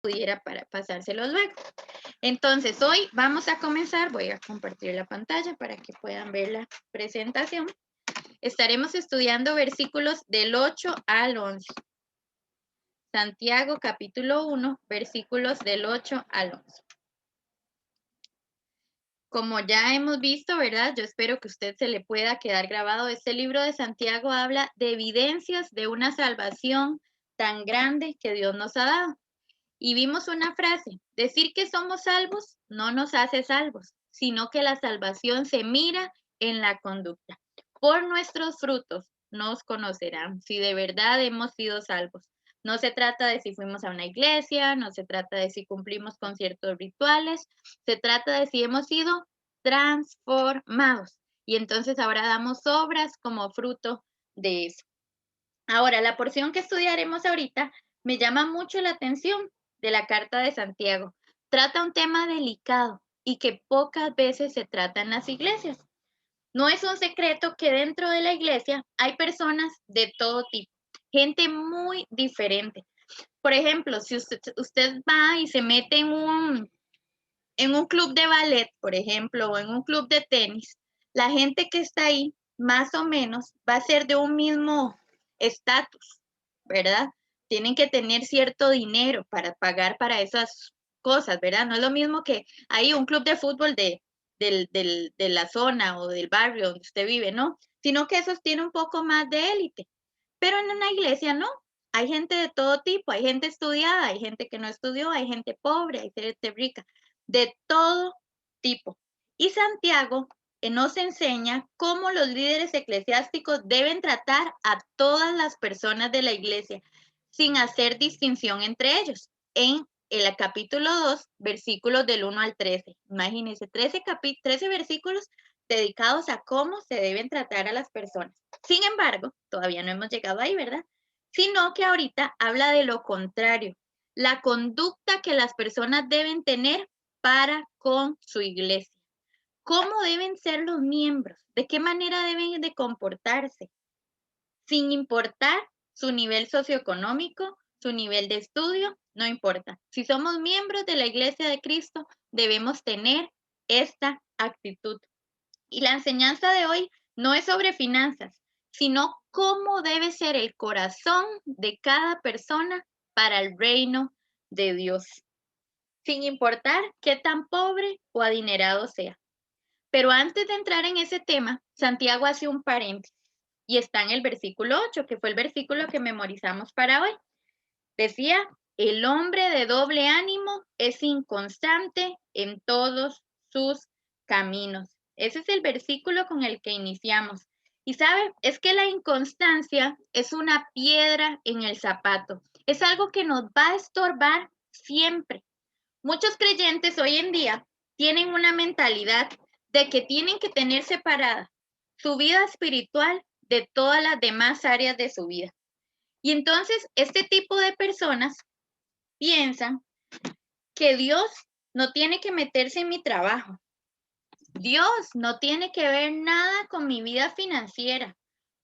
pudiera para pasárselos luego. Entonces, hoy vamos a comenzar, voy a compartir la pantalla para que puedan ver la presentación. Estaremos estudiando versículos del 8 al 11. Santiago capítulo 1, versículos del 8 al 11. Como ya hemos visto, ¿verdad? Yo espero que a usted se le pueda quedar grabado. Este libro de Santiago habla de evidencias de una salvación tan grande que Dios nos ha dado. Y vimos una frase: decir que somos salvos no nos hace salvos, sino que la salvación se mira en la conducta. Por nuestros frutos nos conocerán si de verdad hemos sido salvos. No se trata de si fuimos a una iglesia, no se trata de si cumplimos con ciertos rituales, se trata de si hemos sido transformados. Y entonces ahora damos obras como fruto de eso. Ahora, la porción que estudiaremos ahorita me llama mucho la atención de la Carta de Santiago. Trata un tema delicado y que pocas veces se trata en las iglesias. No es un secreto que dentro de la iglesia hay personas de todo tipo, gente muy diferente. Por ejemplo, si usted va y se mete en un club de ballet, por ejemplo, o en un club de tenis, la gente que está ahí más o menos va a ser de un mismo estatus, ¿verdad? Tienen que tener cierto dinero para pagar para esas cosas, ¿verdad? No es lo mismo que hay un club de fútbol de la zona o del barrio donde usted vive, ¿no? Sino que esos tienen un poco más de élite. Pero en una iglesia no. Hay gente de todo tipo, hay gente estudiada, hay gente que no estudió, hay gente pobre, hay gente rica, de todo tipo. Y Santiago nos enseña cómo los líderes eclesiásticos deben tratar a todas las personas de la iglesia sin hacer distinción entre ellos. En el capítulo 2, versículos del 1 al 13. Imagínense, 13 versículos dedicados a cómo se deben tratar a las personas. Sin embargo, todavía no hemos llegado ahí, ¿verdad? Sino que ahorita habla de lo contrario, la conducta que las personas deben tener para con su iglesia. ¿Cómo deben ser los miembros? ¿De qué manera deben de comportarse? Sin importar su nivel socioeconómico, su nivel de estudio, no importa. Si somos miembros de la Iglesia de Cristo, debemos tener esta actitud. Y la enseñanza de hoy no es sobre finanzas, sino cómo debe ser el corazón de cada persona para el reino de Dios, sin importar qué tan pobre o adinerado sea. Pero antes de entrar en ese tema, Santiago hace un paréntesis y está en el versículo 8, que fue el versículo que memorizamos para hoy. Decía: el hombre de doble ánimo es inconstante en todos sus caminos. Ese es el versículo con el que iniciamos. Y sabe, es que la inconstancia es una piedra en el zapato. Es algo que nos va a estorbar siempre. Muchos creyentes hoy en día tienen una mentalidad de que tienen que tener separada su vida espiritual de todas las demás áreas de su vida. Y entonces este tipo de personas piensan que Dios no tiene que meterse en mi trabajo. Dios no tiene que ver nada con mi vida financiera,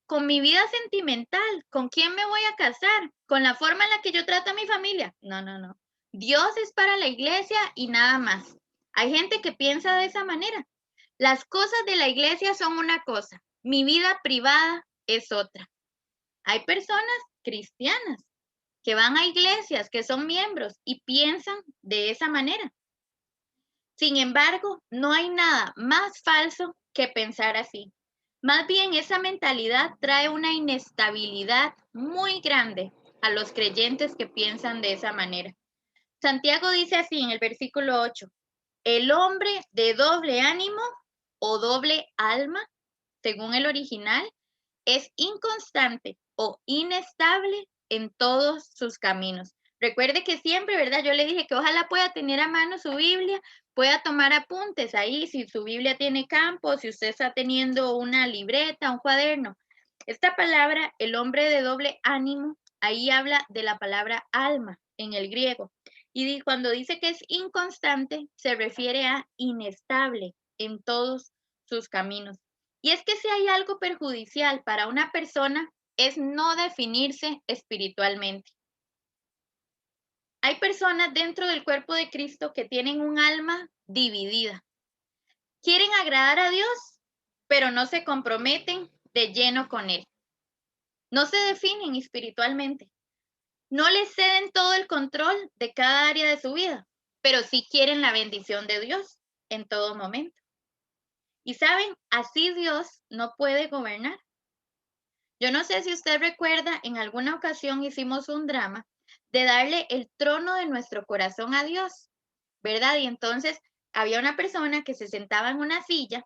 con mi vida sentimental, con quién me voy a casar, con la forma en la que yo trato a mi familia. No, no, no. Dios es para la iglesia y nada más. Hay gente que piensa de esa manera. Las cosas de la iglesia son una cosa, mi vida privada es otra. Hay personas cristianas que van a iglesias, que son miembros y piensan de esa manera. Sin embargo, no hay nada más falso que pensar así. Más bien, esa mentalidad trae una inestabilidad muy grande a los creyentes que piensan de esa manera. Santiago dice así en el versículo 8: el hombre de doble ánimo o doble alma, según el original, es inconstante o inestable en todos sus caminos. Recuerde que siempre, ¿verdad? Yo le dije que ojalá pueda tener a mano su Biblia, pueda tomar apuntes ahí, si su Biblia tiene campo, si usted está teniendo una libreta, un cuaderno. Esta palabra, el hombre de doble ánimo, ahí habla de la palabra alma en el griego. Y cuando dice que es inconstante, se refiere a inestable en todos sus caminos. Y es que si hay algo perjudicial para una persona es no definirse espiritualmente. Hay personas dentro del cuerpo de Cristo que tienen un alma dividida. Quieren agradar a Dios, pero no se comprometen de lleno con Él. No se definen espiritualmente. No les ceden todo el control de cada área de su vida, pero sí quieren la bendición de Dios en todo momento. Y saben, así Dios no puede gobernar. Yo no sé si usted recuerda, en alguna ocasión hicimos un drama de darle el trono de nuestro corazón a Dios, ¿verdad? Y entonces había una persona que se sentaba en una silla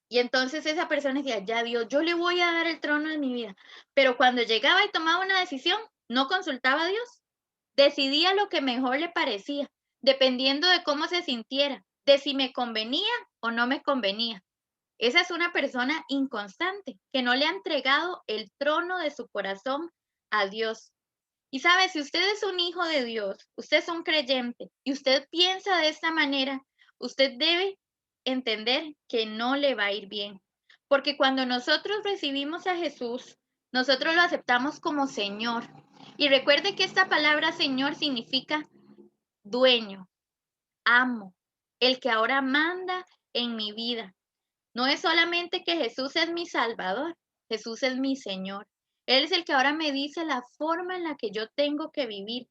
y entonces esa persona decía, ya Dios, yo le voy a dar el trono de mi vida. Pero cuando llegaba y tomaba una decisión, no consultaba a Dios. Decidía lo que mejor le parecía, dependiendo de cómo se sintiera, de si me convenía o no me convenía. Esa es una persona inconstante, que no le ha entregado el trono de su corazón a Dios. Y sabe, si usted es un hijo de Dios, usted es un creyente y usted piensa de esta manera, usted debe entender que no le va a ir bien. Porque cuando nosotros recibimos a Jesús, nosotros lo aceptamos como Señor. Y recuerde que esta palabra Señor significa dueño, amo, el que ahora manda en mi vida. No es solamente que Jesús es mi Salvador, Jesús es mi Señor. Él es el que ahora me dice la forma en la que yo tengo que vivir.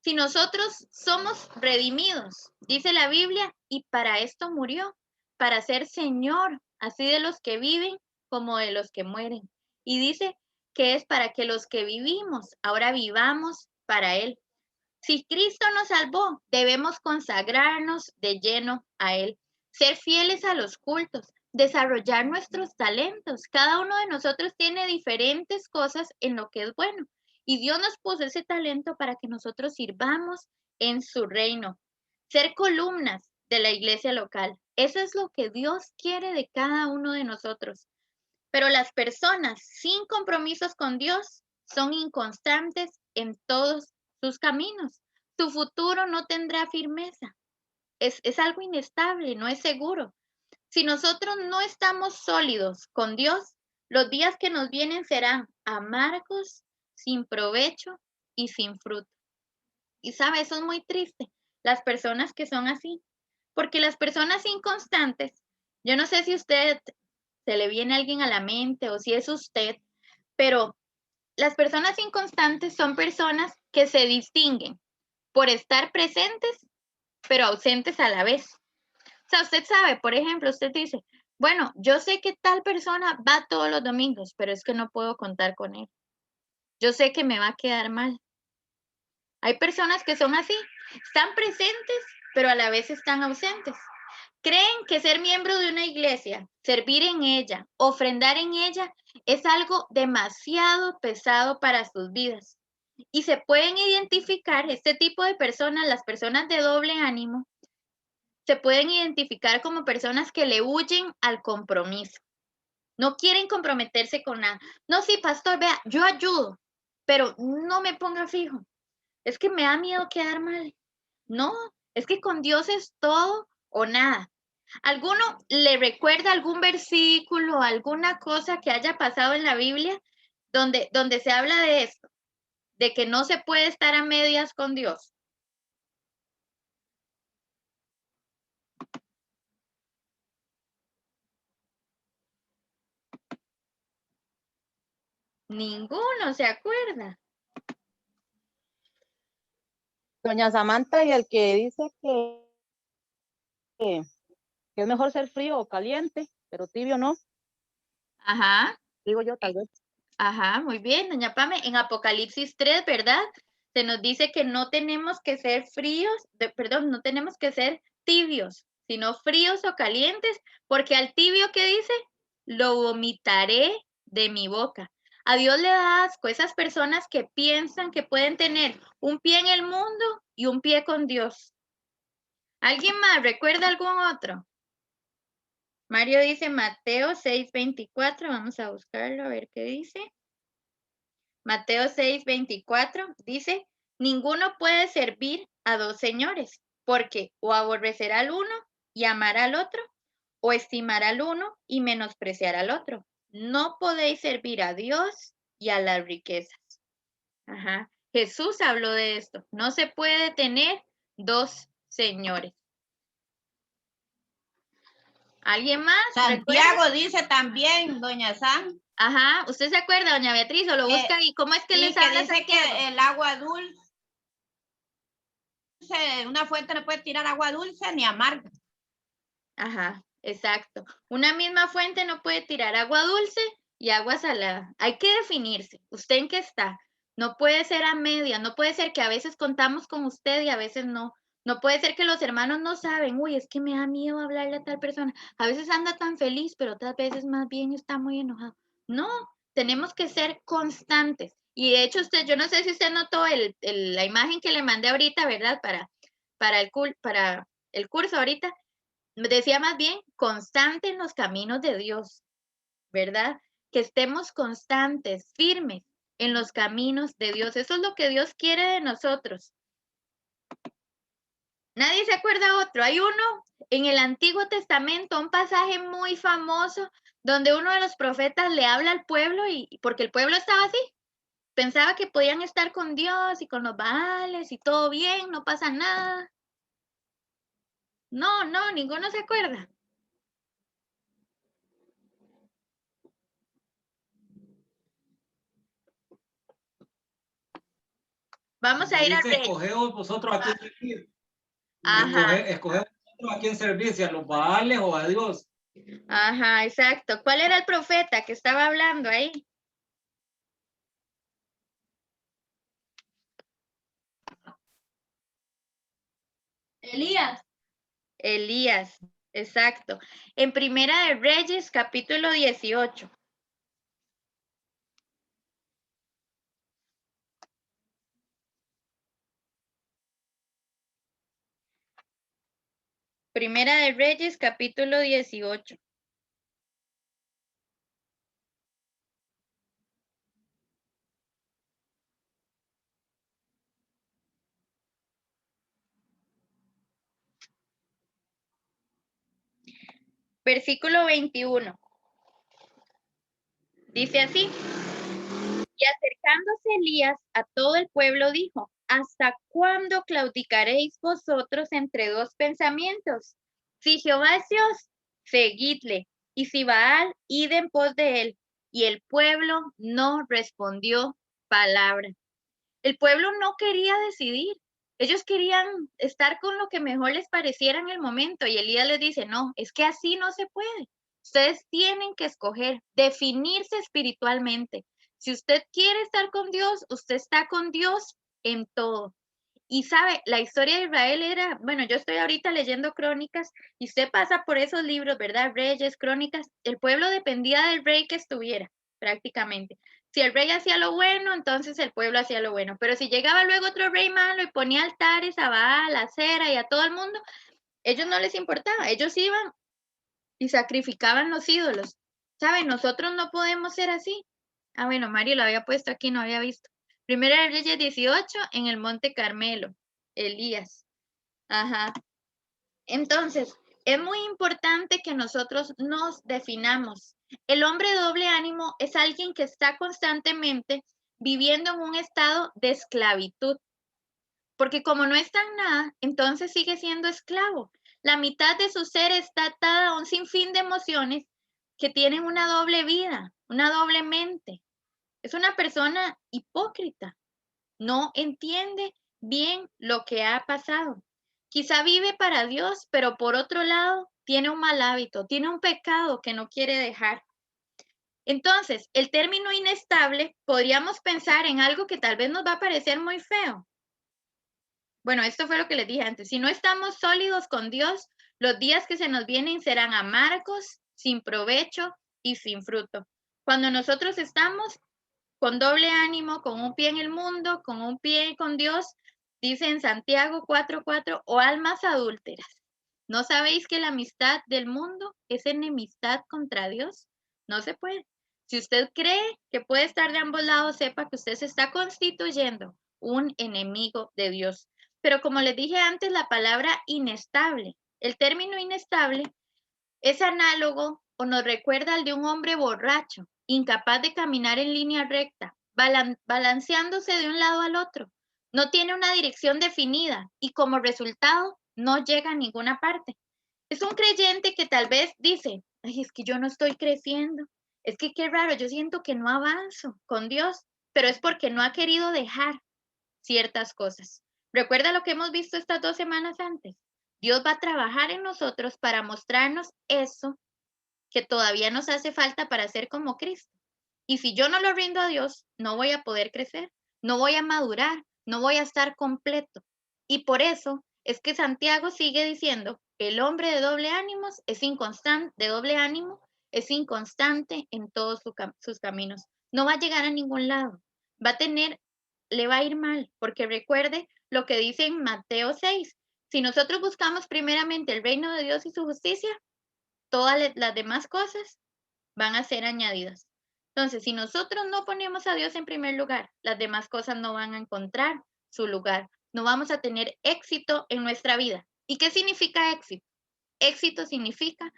Si nosotros somos redimidos, dice la Biblia, y para esto murió, para ser Señor, así de los que viven como de los que mueren. Y dice que es para que los que vivimos ahora vivamos para Él. Si Cristo nos salvó, debemos consagrarnos de lleno a Él, ser fieles a los cultos, desarrollar nuestros talentos. Cada uno de nosotros tiene diferentes cosas en lo que es bueno. Y Dios nos puso ese talento para que nosotros sirvamos en su reino. Ser columnas de la iglesia local. Eso es lo que Dios quiere de cada uno de nosotros. Pero las personas sin compromisos con Dios son inconstantes en todos sus caminos. Su futuro no tendrá firmeza. Es algo inestable, no es seguro. Si nosotros no estamos sólidos con Dios, los días que nos vienen serán amargos, sin provecho y sin fruto. Y sabe, eso es muy triste, las personas que son así, porque las personas inconstantes, yo no sé si usted se le viene alguien a la mente o si es usted, pero las personas inconstantes son personas que se distinguen por estar presentes, pero ausentes a la vez. O sea, usted sabe, por ejemplo, usted dice, bueno, yo sé que tal persona va todos los domingos, pero es que no puedo contar con él. Yo sé que me va a quedar mal. Hay personas que son así, están presentes, pero a la vez están ausentes. Creen que ser miembro de una iglesia, servir en ella, ofrendar en ella, es algo demasiado pesado para sus vidas. Y se pueden identificar este tipo de personas, las personas de doble ánimo, se pueden identificar como personas que le huyen al compromiso. No quieren comprometerse con nada. No, sí, pastor, vea, yo ayudo, pero no me ponga fijo. Es que me da miedo quedar mal. No, es que con Dios es todo o nada. ¿Alguno le recuerda algún versículo, alguna cosa que haya pasado en la Biblia donde se habla de esto, de que no se puede estar a medias con Dios? Ninguno se acuerda. Doña Samantha, y el que dice que es mejor ser frío o caliente, pero tibio no, Ajá, digo yo tal vez. ajá, muy bien, doña Pame. En Apocalipsis 3, ¿verdad? Se nos dice que no tenemos que ser fríos, perdón, no tenemos que ser tibios, sino fríos o calientes, porque al tibio, ¿qué dice? Lo vomitaré de mi boca. A Dios le da asco esas personas que piensan que pueden tener un pie en el mundo y un pie con Dios. ¿Alguien más recuerda algún otro? Mario dice Mateo 6:24, vamos a buscarlo a ver qué dice. Mateo 6:24 dice, ninguno puede servir a dos señores, porque o aborrecerá al uno y amará al otro, o estimará al uno y menospreciar al otro. No podéis servir a Dios y a las riquezas. Ajá. Jesús habló de esto. No se puede tener dos señores. ¿Alguien más? Santiago dice también, doña San. Ajá, ¿usted se acuerda, doña Beatriz? ¿O lo busca? ¿Y cómo es que les habla dice Santiago? Que el agua dulce, una fuente no puede tirar agua dulce ni amarga. Ajá, exacto. Una misma fuente no puede tirar agua dulce y agua salada. Hay que definirse. ¿Usted en qué está? No puede ser a media, no puede ser que a veces contamos con usted y a veces no. No puede ser que los hermanos no saben, uy, es que me da miedo hablarle a tal persona. A veces anda tan feliz, pero otras veces más bien está muy enojado. No, tenemos que ser constantes. Y de hecho, usted, yo no sé si usted notó la imagen que le mandé ahorita, ¿verdad? Para el curso ahorita. Decía más bien constante en los caminos de Dios, ¿verdad? Que estemos constantes, firmes en los caminos de Dios. Eso es lo que Dios quiere de nosotros. Nadie se acuerda otro. Hay uno en el Antiguo Testamento, un pasaje muy famoso donde uno de los profetas le habla al pueblo y porque el pueblo estaba así. Pensaba que podían estar con Dios y con los Baales y todo bien, no pasa nada. No, ninguno se acuerda. Vamos a ir a Reyes. Escogemos vosotros a quién servir. Ajá. Escogemos vosotros a quién servir, si a los Baales o a Dios. Ajá, exacto. ¿Cuál era el profeta que estaba hablando ahí? Elías, exacto. En Primera de Reyes, capítulo 18. Primera de Reyes, capítulo 18. Versículo 21. Dice así. Y acercándose Elías a todo el pueblo dijo, ¿hasta cuándo claudicaréis vosotros entre dos pensamientos? Si Jehová es Dios, seguidle, y si Baal, id en pos de él. Y el pueblo no respondió palabra. El pueblo no quería decidir. Ellos querían estar con lo que mejor les pareciera en el momento. Y Elías les dice, no, es que así no se puede. Ustedes tienen que escoger, definirse espiritualmente. Si usted quiere estar con Dios, usted está con Dios en todo. Y sabe, la historia de Israel era, bueno, yo estoy ahorita leyendo crónicas y usted pasa por esos libros, ¿verdad? Reyes, crónicas. El pueblo dependía del rey que estuviera, prácticamente. Si el rey hacía lo bueno, entonces el pueblo hacía lo bueno. Pero si llegaba luego otro rey malo y ponía altares a Baal, a Cera y a todo el mundo, ellos no les importaba. Ellos iban y sacrificaban los ídolos. ¿Saben? Nosotros no podemos ser así. Ah, bueno, Mario lo había puesto aquí, no había visto. Primera de Reyes 18 en el Monte Carmelo. Elías. Ajá. Entonces, es muy importante que nosotros nos definamos. El hombre doble ánimo es alguien que está constantemente viviendo en un estado de esclavitud, porque como no está en nada, entonces sigue siendo esclavo. La mitad de su ser está atada a un sinfín de emociones que tienen una doble vida, una doble mente. Es una persona hipócrita, no entiende bien lo que ha pasado. Quizá vive para Dios, pero por otro lado tiene un mal hábito, tiene un pecado que no quiere dejar. Entonces, el término inestable podríamos pensar en algo que tal vez nos va a parecer muy feo. Bueno, esto fue lo que les dije antes. Si no estamos sólidos con Dios, los días que se nos vienen serán amargos, sin provecho y sin fruto. Cuando nosotros estamos con doble ánimo, con un pie en el mundo, con un pie con Dios, dice en Santiago 4:4, o almas adúlteras. ¿No sabéis que la amistad del mundo es enemistad contra Dios? No se puede. Si usted cree que puede estar de ambos lados, sepa que usted se está constituyendo un enemigo de Dios. Pero como les dije antes, la palabra inestable, el término inestable es análogo o nos recuerda al de un hombre borracho, incapaz de caminar en línea recta, balanceándose de un lado al otro. No tiene una dirección definida y como resultado no llega a ninguna parte. Es un creyente que tal vez dice, ay, es que yo no estoy creciendo, es que qué raro, yo siento que no avanzo con Dios, pero es porque no ha querido dejar ciertas cosas. ¿Recuerda lo que hemos visto estas 2 semanas antes? Dios va a trabajar en nosotros para mostrarnos eso que todavía nos hace falta para ser como Cristo. Y si yo no lo rindo a Dios, no voy a poder crecer, no voy a madurar, no voy a estar completo. Y por eso es que Santiago sigue diciendo, el hombre de doble ánimo es inconstante en todos sus caminos. No va a llegar a ningún lado. Le va a ir mal, porque recuerde lo que dice en Mateo 6. Si nosotros buscamos primeramente el reino de Dios y su justicia, todas las demás cosas van a ser añadidas. Entonces, si nosotros no ponemos a Dios en primer lugar, las demás cosas no van a encontrar su lugar. No vamos a tener éxito en nuestra vida. ¿Y qué significa éxito? Éxito significa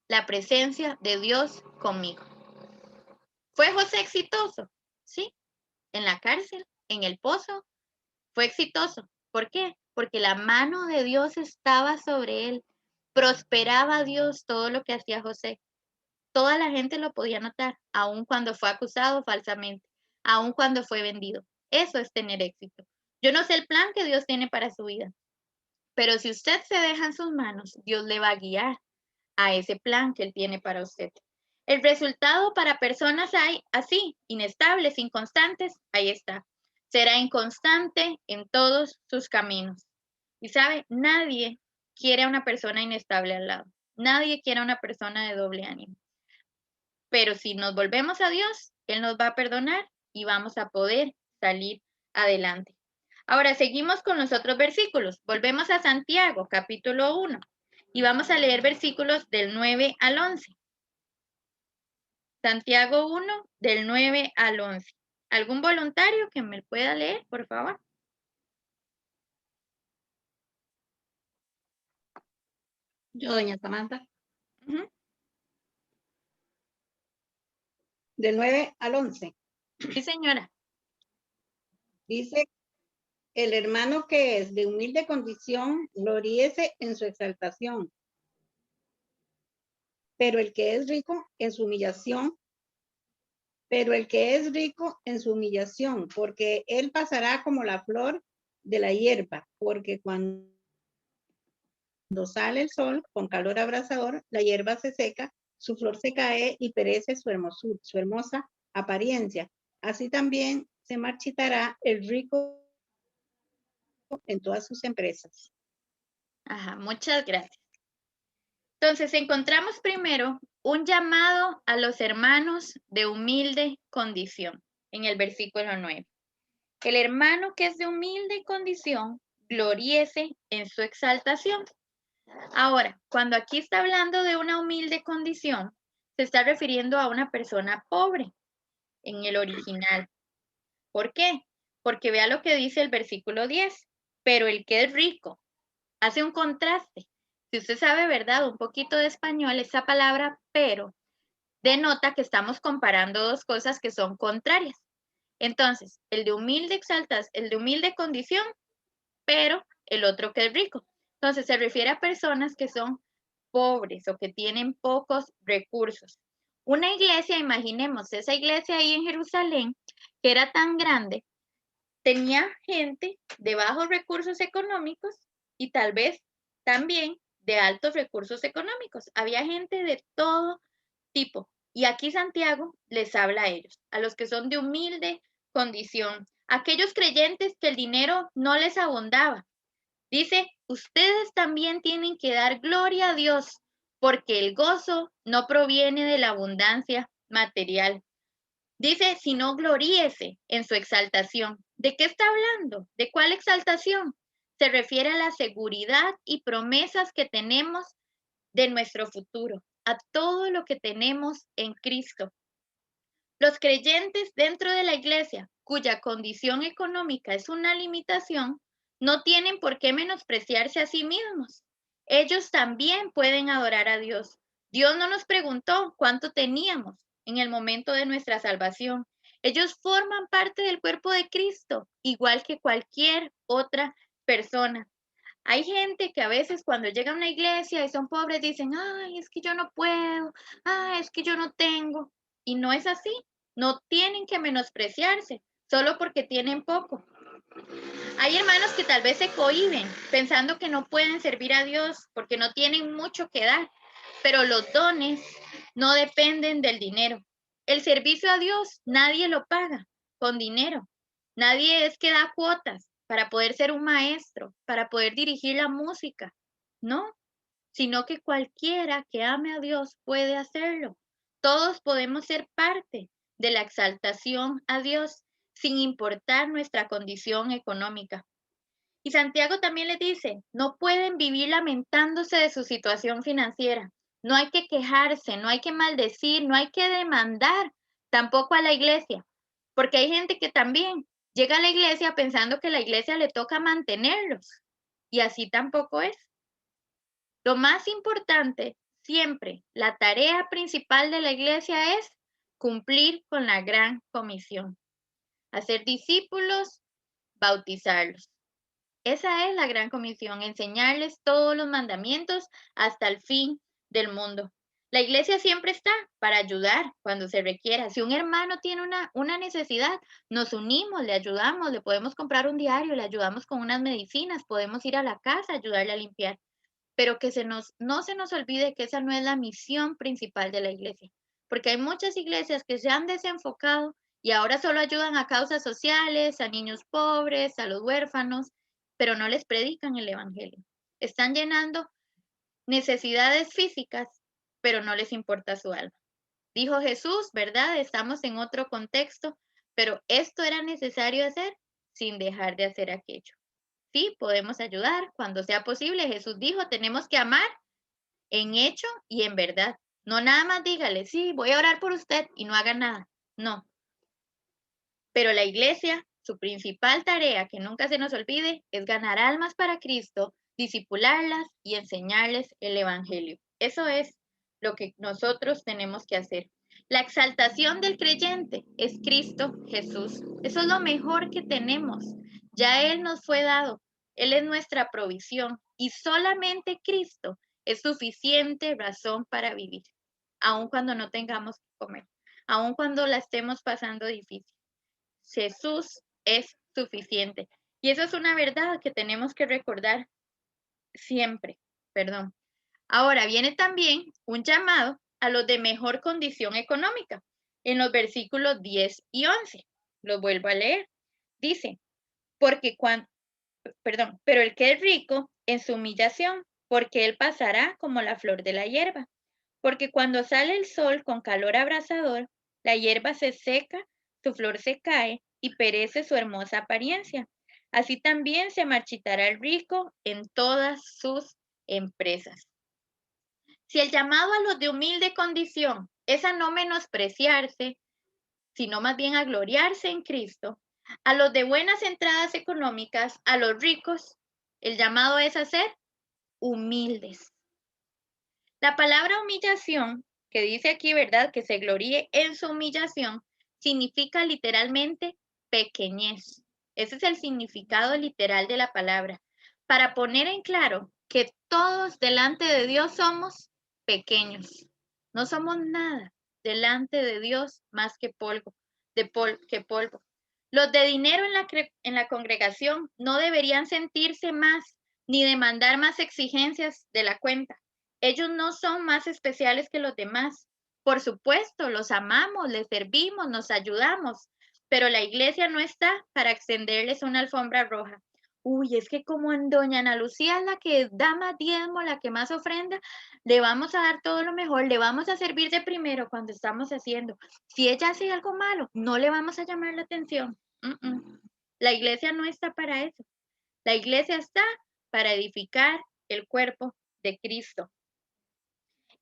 la presencia de Dios conmigo. ¿Fue José exitoso? Sí. En la cárcel, en el pozo, fue exitoso. ¿Por qué? Porque la mano de Dios estaba sobre él. Prosperaba Dios todo lo que hacía José. Toda la gente lo podía notar, aun cuando fue acusado falsamente, aun cuando fue vendido. Eso es tener éxito. Yo no sé el plan que Dios tiene para su vida, pero si usted se deja en sus manos, Dios le va a guiar a ese plan que Él tiene para usted. El resultado para personas así, inestables, inconstantes, ahí está. Será inconstante en todos sus caminos. Y sabe, nadie quiere a una persona inestable al lado. Nadie quiere a una persona de doble ánimo. Pero si nos volvemos a Dios, Él nos va a perdonar y vamos a poder salir adelante. Ahora seguimos con los otros versículos. Volvemos a Santiago, capítulo 1, y vamos a leer versículos del 9 al 11. Santiago 1, del 9 al 11. ¿Algún voluntario que me pueda leer, por favor? Yo, doña Samantha. Del 9 al 11. Sí, señora. Dice, el hermano que es de humilde condición, gloríese en su exaltación. Pero el que es rico en su humillación, porque él pasará como la flor de la hierba, porque cuando sale el sol con calor abrasador, la hierba se seca, su flor se cae y perece su hermosa apariencia. Así también se marchitará el rico en todas sus empresas. Ajá, muchas gracias. Entonces, encontramos primero un llamado a los hermanos de humilde condición en el versículo 9. El hermano que es de humilde condición, gloríese en su exaltación. Ahora, cuando aquí está hablando de una humilde condición, se está refiriendo a una persona pobre en el original. ¿Por qué? Porque vea lo que dice el versículo 10. Pero el que es rico hace un contraste. Si usted sabe, ¿verdad? Un poquito de español, esa palabra pero denota que estamos comparando dos cosas que son contrarias. Entonces, el de humilde condición, pero el otro que es rico. Entonces, se refiere a personas que son pobres o que tienen pocos recursos. Una iglesia, imaginemos, esa iglesia ahí en Jerusalén, que era tan grande, tenía gente de bajos recursos económicos y tal vez también de altos recursos económicos. Había gente de todo tipo. Y aquí Santiago les habla a ellos, a los que son de humilde condición, aquellos creyentes que el dinero no les abundaba. Dice, ustedes también tienen que dar gloria a Dios, porque el gozo no proviene de la abundancia material. Dice, sino gloríese en su exaltación. ¿De qué está hablando? ¿De cuál exaltación? Se refiere a la seguridad y promesas que tenemos de nuestro futuro, a todo lo que tenemos en Cristo. Los creyentes dentro de la iglesia, cuya condición económica es una limitación, no tienen por qué menospreciarse a sí mismos. Ellos también pueden adorar a Dios. Dios no nos preguntó cuánto teníamos en el momento de nuestra salvación. Ellos forman parte del cuerpo de Cristo, igual que cualquier otra persona. Hay gente que a veces cuando llega a una iglesia y son pobres dicen, ay, es que yo no puedo, ay, es que yo no tengo. Y no es así. No tienen que menospreciarse solo porque tienen poco. Hay hermanos que tal vez se cohíben pensando que no pueden servir a Dios porque no tienen mucho que dar, pero los dones no dependen del dinero. El servicio a Dios nadie lo paga con dinero. Nadie es que da cuotas para poder ser un maestro, para poder dirigir la música. No, sino que cualquiera que ame a Dios puede hacerlo. Todos podemos ser parte de la exaltación a Dios sin importar nuestra condición económica. Y Santiago también le dice, no pueden vivir lamentándose de su situación financiera. No hay que quejarse, no hay que maldecir, no hay que demandar tampoco a la iglesia, porque hay gente que también llega a la iglesia pensando que la iglesia le toca mantenerlos, y así tampoco es. Lo más importante, siempre, la tarea principal de la iglesia es cumplir con la gran comisión, hacer discípulos, bautizarlos. Esa es la gran comisión, enseñarles todos los mandamientos hasta el fin del mundo. La iglesia siempre está para ayudar cuando se requiera. Si un hermano tiene una necesidad, nos unimos, le ayudamos, le podemos comprar un diario, le ayudamos con unas medicinas, podemos ir a la casa, ayudarle a limpiar. Pero que no se nos olvide que esa no es la misión principal de la iglesia, porque hay muchas iglesias que se han desenfocado y ahora solo ayudan a causas sociales, a niños pobres, a los huérfanos, pero no les predican el evangelio. Están llenando necesidades físicas, pero no les importa su alma. Dijo Jesús, ¿verdad? Estamos en otro contexto, pero esto era necesario hacer sin dejar de hacer aquello. Sí, podemos ayudar cuando sea posible. Jesús dijo, tenemos que amar en hecho y en verdad. No nada más dígale, sí, voy a orar por usted y no haga nada. No. Pero la iglesia, su principal tarea, que nunca se nos olvide, es ganar almas para Cristo, discipularlas y enseñarles el evangelio. Eso es lo que nosotros tenemos que hacer. La exaltación del creyente es Cristo Jesús. Eso es lo mejor que tenemos. Ya Él nos fue dado. Él es nuestra provisión y solamente Cristo es suficiente razón para vivir, aun cuando no tengamos que comer, aun cuando la estemos pasando difícil. Jesús es suficiente. Y eso es una verdad que tenemos que recordar siempre. Perdón. Ahora viene también un llamado a los de mejor condición económica en los versículos 10 y 11. Los vuelvo a leer. Dice, pero el que es rico en su humillación, porque él pasará como la flor de la hierba. Porque cuando sale el sol con calor abrasador, la hierba se seca, su flor se cae y perece su hermosa apariencia. Así también se marchitará el rico en todas sus empresas. Si el llamado a los de humilde condición es a no menospreciarse, sino más bien a gloriarse en Cristo, a los de buenas entradas económicas, a los ricos, el llamado es a ser humildes. La palabra humillación, que dice aquí, ¿verdad? Que se gloríe en su humillación, significa literalmente pequeñez. Ese es el significado literal de la palabra. Para poner en claro que todos delante de Dios somos pequeños. No somos nada delante de Dios más que polvo, que polvo. Los de dinero en la congregación no deberían sentirse más ni demandar más exigencias de la cuenta. Ellos no son más especiales que los demás. Por supuesto, los amamos, les servimos, nos ayudamos, pero la iglesia no está para extenderles una alfombra roja. Uy, es que como en doña Ana Lucía es la que da más diezmo, la que más ofrenda, le vamos a dar todo lo mejor, le vamos a servir de primero cuando estamos haciendo. Si ella hace algo malo, no le vamos a llamar la atención. La iglesia no está para eso. La iglesia está para edificar el cuerpo de Cristo.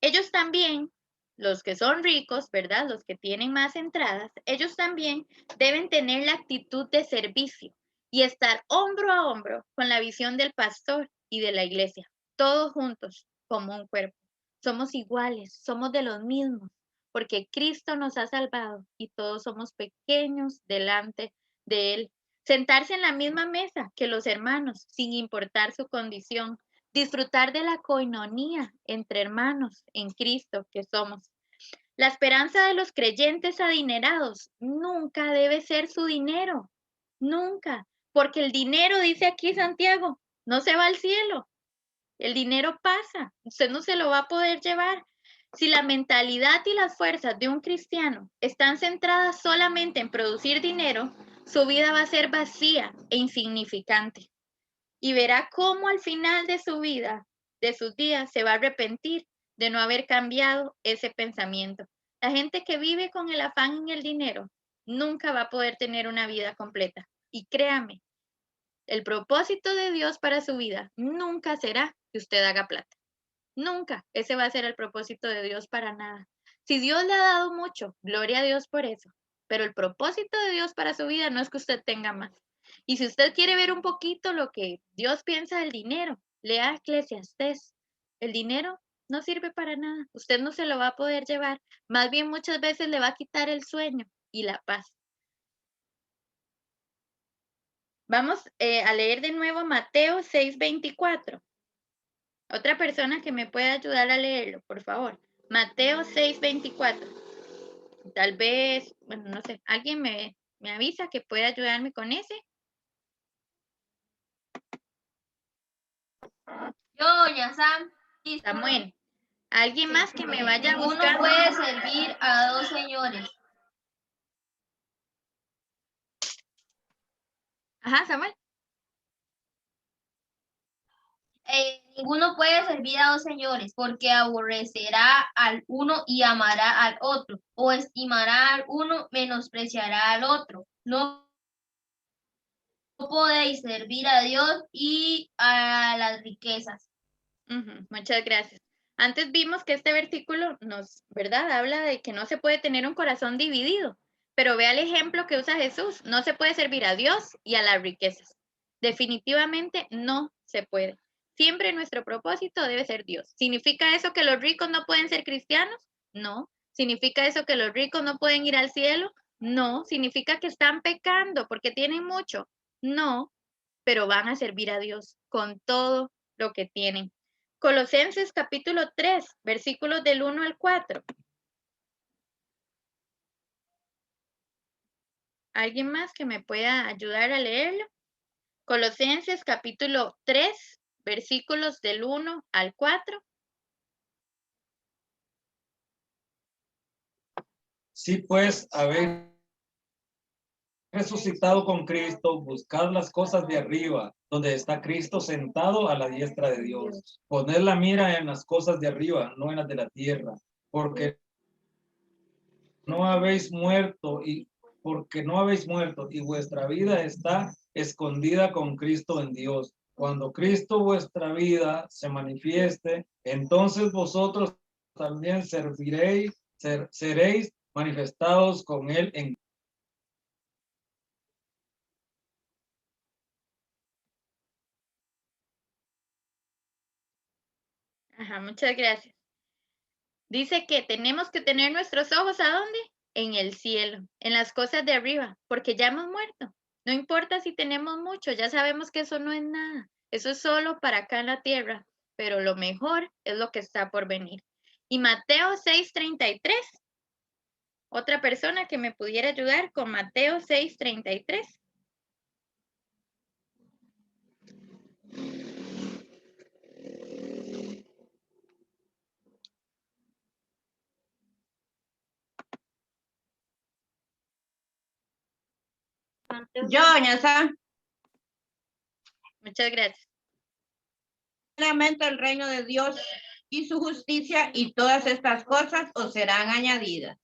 Ellos también, los que son ricos, ¿verdad? Los que tienen más entradas, ellos también deben tener la actitud de servicio y estar hombro a hombro con la visión del pastor y de la iglesia, todos juntos como un cuerpo. Somos iguales, somos de los mismos. porque Cristo nos ha salvado y todos somos pequeños delante de Él. Sentarse en la misma mesa que los hermanos, sin importar su condición. Disfrutar de la coinonía entre hermanos en Cristo que somos. La esperanza de los creyentes adinerados nunca debe ser su dinero. Nunca. Porque el dinero, dice aquí Santiago, no se va al cielo. El dinero pasa. Usted no se lo va a poder llevar. Si la mentalidad y las fuerzas de un cristiano están centradas solamente en producir dinero, su vida va a ser vacía e insignificante. Y verá cómo al final de su vida, de sus días, se va a arrepentir de no haber cambiado ese pensamiento. La gente que vive con el afán en el dinero nunca va a poder tener una vida completa. Y créame, el propósito de Dios para su vida nunca será que usted haga plata. Nunca. Ese va a ser el propósito de Dios para nada. Si Dios le ha dado mucho, gloria a Dios por eso. Pero el propósito de Dios para su vida no es que usted tenga más. Y si usted quiere ver un poquito lo que Dios piensa del dinero, lea Eclesiastés. El dinero no sirve para nada. Usted no se lo va a poder llevar. Más bien muchas veces le va a quitar el sueño y la paz. Vamos a leer de nuevo Mateo 6:24. Otra persona que me pueda ayudar a leerlo, por favor. Mateo 6:24. Tal vez, bueno, no sé, alguien me avisa que puede ayudarme con ese. Yo, doña Sam. Samuel. ¿Alguien más que me vaya Uno buscando? puede servir a dos señores. Ajá, Samuel. Ninguno puede servir a dos señores, porque aborrecerá al uno y amará al otro, o estimará al uno, menospreciará al otro. No podéis servir a Dios y a las riquezas. Muchas gracias. Antes vimos que este versículo nos, ¿verdad? Habla de que no se puede tener un corazón dividido, pero vea el ejemplo que usa Jesús. No se puede servir a Dios y a las riquezas. Definitivamente no se puede. Siempre nuestro propósito debe ser Dios. ¿Significa eso que los ricos no pueden ser cristianos? No. ¿Significa eso que los ricos no pueden ir al cielo? No. ¿Significa que están pecando porque tienen mucho? No. Pero van a servir a Dios con todo lo que tienen. Colosenses capítulo 3, versículos del 1 al 4. ¿Alguien más que me pueda ayudar a leerlo? Colosenses capítulo 3, versículos del 1 al 4. Sí, pues, habéis resucitado con Cristo, buscad las cosas de arriba, donde está Cristo sentado a la diestra de Dios. Poned la mira en las cosas de arriba, no en las de la tierra, porque no habéis muerto y vuestra vida está escondida con Cristo en Dios. Cuando Cristo vuestra vida se manifieste, entonces vosotros también seréis manifestados con él en Ajá, muchas gracias. Dice que tenemos que tener nuestros ojos ¿a dónde? En el cielo, en las cosas de arriba, porque ya hemos muerto. No importa si tenemos mucho, ya sabemos que eso no es nada. Eso es solo para acá en la tierra, pero lo mejor es lo que está por venir. Y Mateo 6:33. Otra persona que me pudiera ayudar con Mateo 6:33. Yo, doña Sam, Muchas gracias. primeramente el reino de Dios y su justicia, y todas estas cosas os serán añadidas.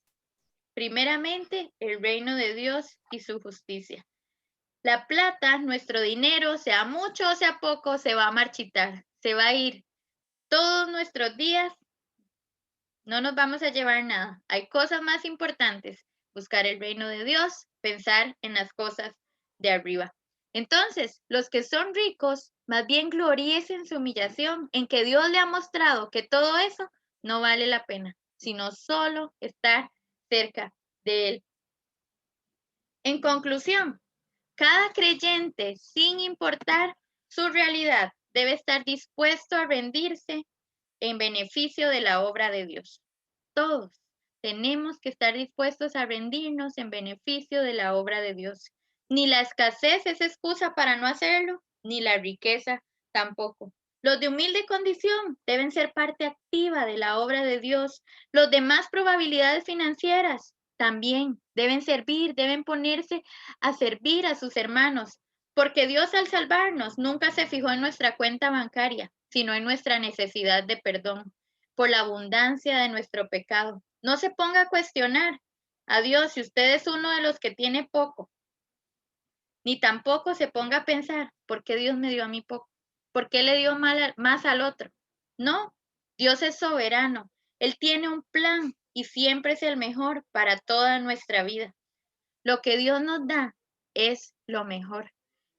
Primeramente, el reino de Dios y su justicia. La plata, nuestro dinero, sea mucho o sea poco, se va a marchitar, se va a ir. Todos nuestros días no nos vamos a llevar nada. Hay cosas más importantes. Buscar el reino de Dios, pensar en las cosas de arriba. Entonces, los que son ricos, más bien gloríense en su humillación, en que Dios le ha mostrado que todo eso no vale la pena. sino solo estar cerca de Él. En conclusión, cada creyente, sin importar su realidad, debe estar dispuesto a rendirse en beneficio de la obra de Dios. Todos tenemos que estar dispuestos a rendirnos en beneficio de la obra de Dios. Ni la escasez es excusa para no hacerlo, ni la riqueza tampoco. Los de humilde condición deben ser parte activa de la obra de Dios. Los de más probabilidades financieras también deben servir, deben ponerse a servir a sus hermanos, porque Dios al salvarnos nunca se fijó en nuestra cuenta bancaria, sino en nuestra necesidad de perdón por la abundancia de nuestro pecado. No se ponga a cuestionar a Dios si usted es uno de los que tiene poco, ni tampoco se ponga a pensar, ¿por qué Dios me dio a mí poco? ¿Por qué le dio más al otro? No, Dios es soberano. Él tiene un plan y siempre es el mejor para toda nuestra vida. Lo que Dios nos da es lo mejor.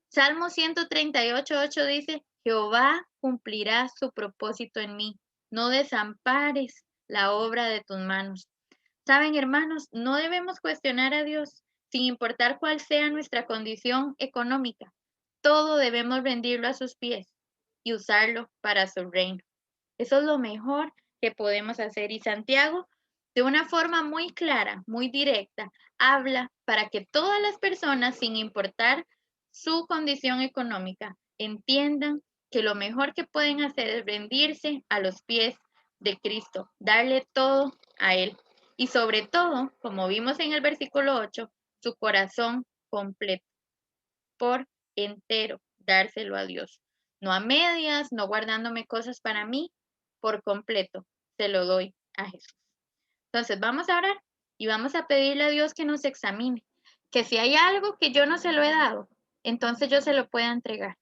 Salmo 138:8 dice, Jehová cumplirá su propósito en mí. No desampares la obra de tus manos. Saben, hermanos, no debemos cuestionar a Dios sin importar cuál sea nuestra condición económica. Todo debemos rendirlo a sus pies y usarlo para su reino. Eso es lo mejor que podemos hacer. Y Santiago, de una forma muy clara, muy directa, habla para que todas las personas, sin importar su condición económica, entiendan que lo mejor que pueden hacer es rendirse a los pies de Cristo, darle todo a Él. Y sobre todo, como vimos en el versículo 8, su corazón completo, por entero, dárselo a Dios. No a medias, no guardándome cosas para mí, por completo, se lo doy a Jesús. Entonces vamos a orar y vamos a pedirle a Dios que nos examine, que si hay algo que yo no se lo he dado, entonces yo se lo pueda entregar.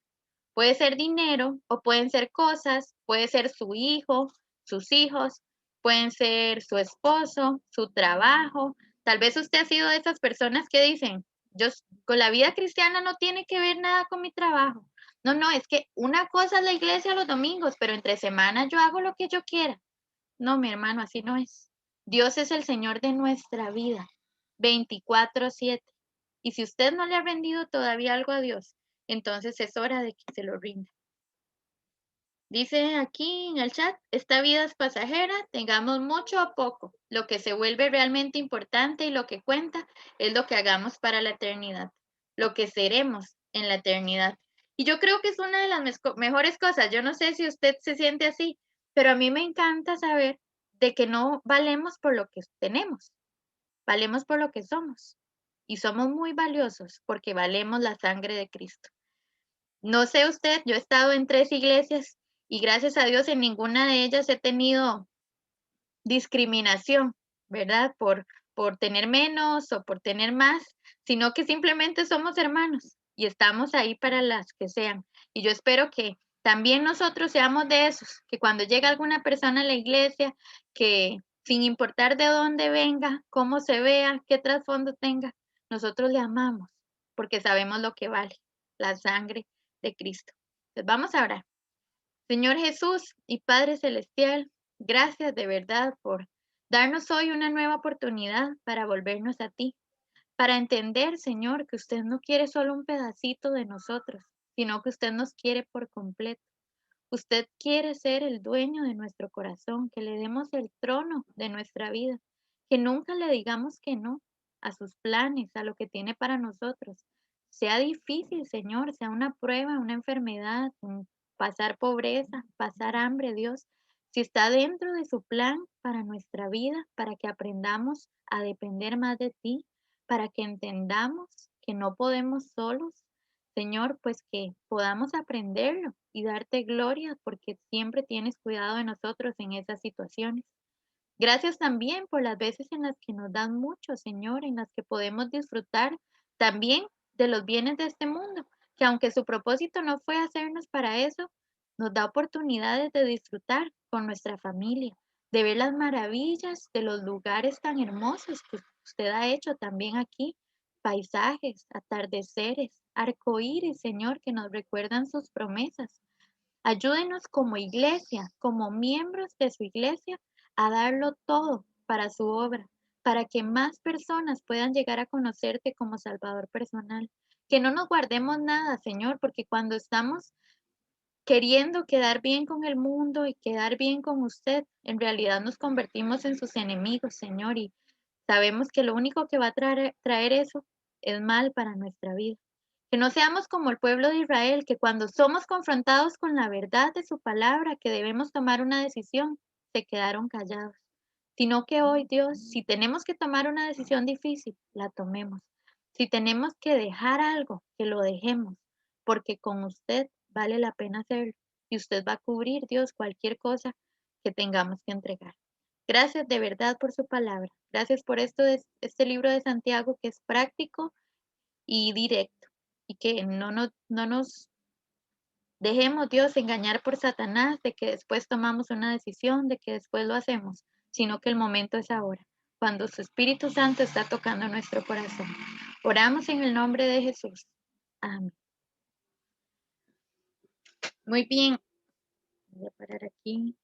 Puede ser dinero o pueden ser cosas, puede ser su hijo, sus hijos, pueden ser su esposo, su trabajo. Tal vez usted ha sido de esas personas que dicen, yo con la vida cristiana no tiene que ver nada con mi trabajo. No, no, es que una cosa es la iglesia los domingos, pero entre semana yo hago lo que yo quiera. No, mi hermano, así no es. Dios es el Señor de nuestra vida, 24/7. Y si usted no le ha rendido todavía algo a Dios, entonces es hora de que se lo rinda. Dice aquí en el chat, esta vida es pasajera, tengamos mucho o poco. Lo que se vuelve realmente importante y lo que cuenta es lo que hagamos para la eternidad, lo que seremos en la eternidad. Y yo creo que es una de las mejores cosas. Yo no sé si usted se siente así, pero a mí me encanta saber de que no valemos por lo que tenemos, valemos por lo que somos. Y somos muy valiosos porque valemos la sangre de Cristo. No sé usted, yo he estado en 3 iglesias y gracias a Dios en ninguna de ellas he tenido discriminación, ¿verdad? Por tener menos o por tener más, sino que simplemente somos hermanos y estamos ahí para las que sean. Y yo espero que también nosotros seamos de esos, que cuando llega alguna persona a la iglesia, que sin importar de dónde venga, cómo se vea, qué trasfondo tenga, nosotros le amamos porque sabemos lo que vale, la sangre de Cristo. Entonces vamos a orar. Señor Jesús y Padre Celestial, gracias de verdad por darnos hoy una nueva oportunidad para volvernos a ti, para entender, Señor, que usted no quiere solo un pedacito de nosotros, sino que usted nos quiere por completo. Usted quiere ser el dueño de nuestro corazón, que le demos el trono de nuestra vida, que nunca le digamos que no a sus planes, a lo que tiene para nosotros. Sea difícil, Señor, sea una prueba, una enfermedad, pasar pobreza, pasar hambre, Dios. Si está dentro de su plan para nuestra vida, para que aprendamos a depender más de ti, para que entendamos que no podemos solos, Señor, pues que podamos aprenderlo y darte gloria porque siempre tienes cuidado de nosotros en esas situaciones. Gracias también por las veces en las que nos dan mucho, Señor, en las que podemos disfrutar también de los bienes de este mundo, que aunque su propósito no fue hacernos para eso, nos da oportunidades de disfrutar con nuestra familia, de ver las maravillas de los lugares tan hermosos que usted ha hecho también aquí, paisajes, atardeceres, arcoíris, Señor, que nos recuerdan sus promesas. Ayúdenos como iglesia, como miembros de su iglesia, a darlo todo para su obra, para que más personas puedan llegar a conocerte como Salvador personal. Que no nos guardemos nada, Señor, porque cuando estamos queriendo quedar bien con el mundo y quedar bien con usted, en realidad nos convertimos en sus enemigos, Señor, y sabemos que lo único que va a traer eso es mal para nuestra vida. Que no seamos como el pueblo de Israel, que cuando somos confrontados con la verdad de su palabra, que debemos tomar una decisión, se quedaron callados. Sino que hoy, Dios, si tenemos que tomar una decisión difícil, la tomemos. Si tenemos que dejar algo, que lo dejemos, porque con usted vale la pena hacerlo. Y usted va a cubrir, Dios, cualquier cosa que tengamos que entregar. Gracias de verdad por su palabra. Gracias por este libro de Santiago que es práctico y directo y que no nos dejemos, Dios, engañar por Satanás de que después tomamos una decisión, de que después lo hacemos, sino que el momento es ahora, cuando su Espíritu Santo está tocando nuestro corazón. Oramos en el nombre de Jesús. Amén. Muy bien. Voy a parar aquí.